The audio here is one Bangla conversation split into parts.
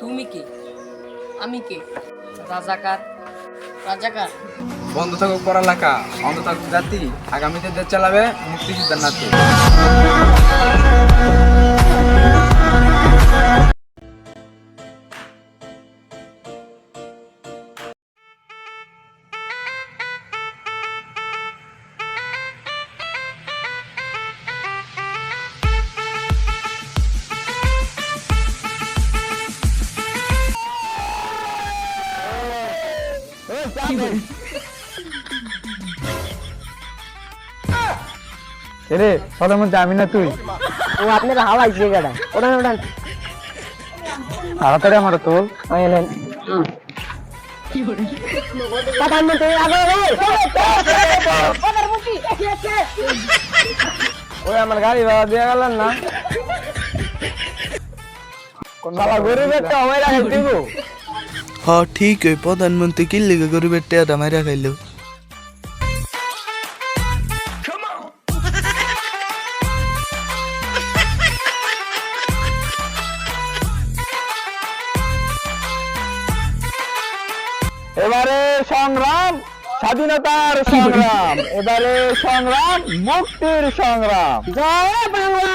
তুমি কে? আমি কে? রাজাকার। রাজাকার। বন্ধ থাকুক পড়ালেখা, অন্ধ থাকুক জাতি, আগামীতে দেশ চালাবে মুক্তিযোদ্ধার নাতি। রে প্রধানমন্ত্রী আমি না তুই? ও আপনারা হাওয়াই যে গাড়া ওড়ান ওড়ান তাড়াতাড়ি আমার তোল। এলেন প্রধানমন্ত্রী আগে ওই আমার গাড়ি ভাড়া দিয়ে গেলেন না? শালা গরিবের তো আমার আগে দিব। हाँ ठीक है प्रधानमंत्री की लिगे गरीबेर टेरा मारिया खाइलो এবারে সংগ্রাম স্বাধীনতার সংগ্রাম, এবারে সংগ্রাম মুক্তির সংগ্রাম। জয় বাংলা।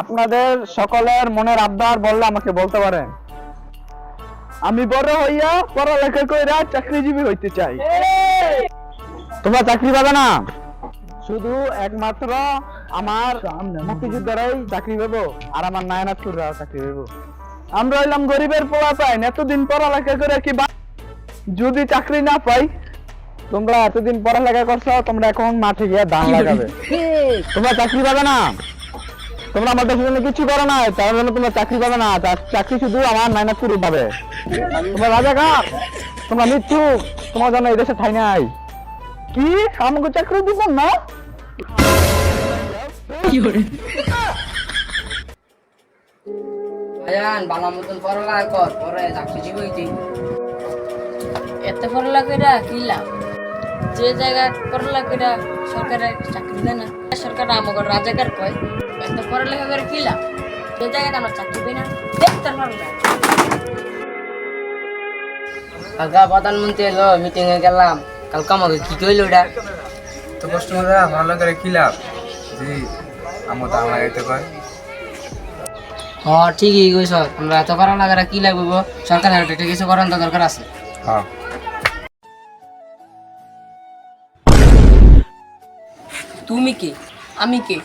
আপনাদের সকলের মনের আবদার বললে আমাকে বলতে পারেন। আমি বড় হইয়া পড়ালেখা কইরা চাকরিজীবী হইতে চাই। তোমরা চাকরি পাবে না, শুধু একমাত্র আমার মুক্তিযোদ্ধারাই চাকরি পাবো আর আমার নায়নাথপুররা চাকরি পাবো। আমরা হইলাম গরিবের পোলা পাই, এতদিন পড়ালেখা করে কি যদি চাকরি না পাই? তোমরা এতদিন পড়ালেখা করছো, তোমরা এখন মাঠে গিয়ে ধান লাগাবে। তোমরা চাকরি পাবে না, তোমরা আমার দেশের জন্য কিছু করো না, তার জন্য তোমরা চাকরি পাবে না। চাকরি শুধু আমার নায়নাথপুর পাবে। তোমরা রাজাকার, তোমরা মৃত্যু, তোমার জন্য এই দেশে ঠাই নাই। কি আমাকে চাকরি দিব না? ভাইজান ভালো মতন পড়ালেখা কর, পরে চাকরিজীবী হইতে। এত পড়ালেখা কইরা কি লাভ? যে জায়গায় পড়ালেখা কইরা সরকারের চাকরি দেয় না, সরকার আমাকে রাজাকার কয়। এত পড়ালেখা করে কি লাভ? যে জায়গায় আমরা চাকরি পাই না, দেখতে পারবো না। কালকা প্রধানমন্ত্রী এলো, মিটিং এ গেলাম, কালকে আমাকে কি কইলো ওটা? তো কষ্ট মজা ভালো করে কি লাভ? জি আমার দাম লাগাইতে কয়। হ্যাঁ ঠিকই কইছ, আমরা এত পড়ালেখা করে কি লাগবো? সরকারের একটা কিছু করার তো দরকার আছে। হ্যাঁ তুমি কে? আমি কে?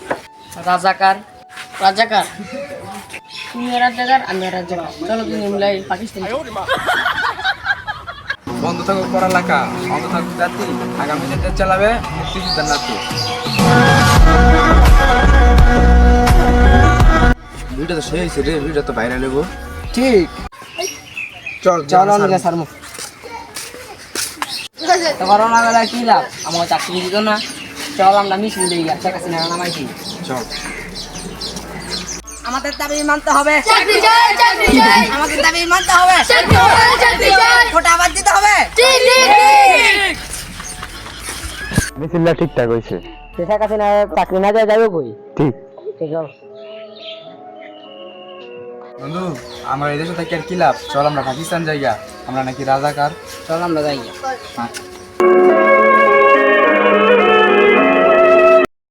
রাজাকার। রাজাকার। তুমি রাজাকার, আমি রাজাকার। চলো তুমি মিলাই পাকিস্তান। বন্ধ থাকুক পড়ালেখা, অন্ধ থাকুক জাতি, আগামীতে দেশ চালাবে মুক্তিযোদ্ধার নাতি। ভিডিও তো শেষ হয়েছে রে, ভিডিও তো ভাইরাল হইব। ঠিক। চল চলো আমি সারমু। তো করোনা বেলা কি লাভ? আমার চাকরি দিত না। চল আমরা মিছিল দিই, আচ্ছা কাছে না নামাইছি। চল আমাদের দাবি মানতে হবে। চাকরি চাই, চাকরি চাই, আমাদের দাবি মানতে হবে। চাকরি চাই, চাকরি চাই, ফোটা বাদ দিতে হবে। ঠিক ঠিক ঠিক। মিছিলটা ঠিকঠাক হয়েছে। শেষের কাছে না চাকরি না যায় যাবে কই? ঠিক। ঠিক আছে। বন্ধু, আমরা এই দেশে থাকি আর কি লাভ? চল আমরা পাকিস্তান যাইগা, আমরা নাকি রাজাকার। চল আমরা যাই। হ্যাঁ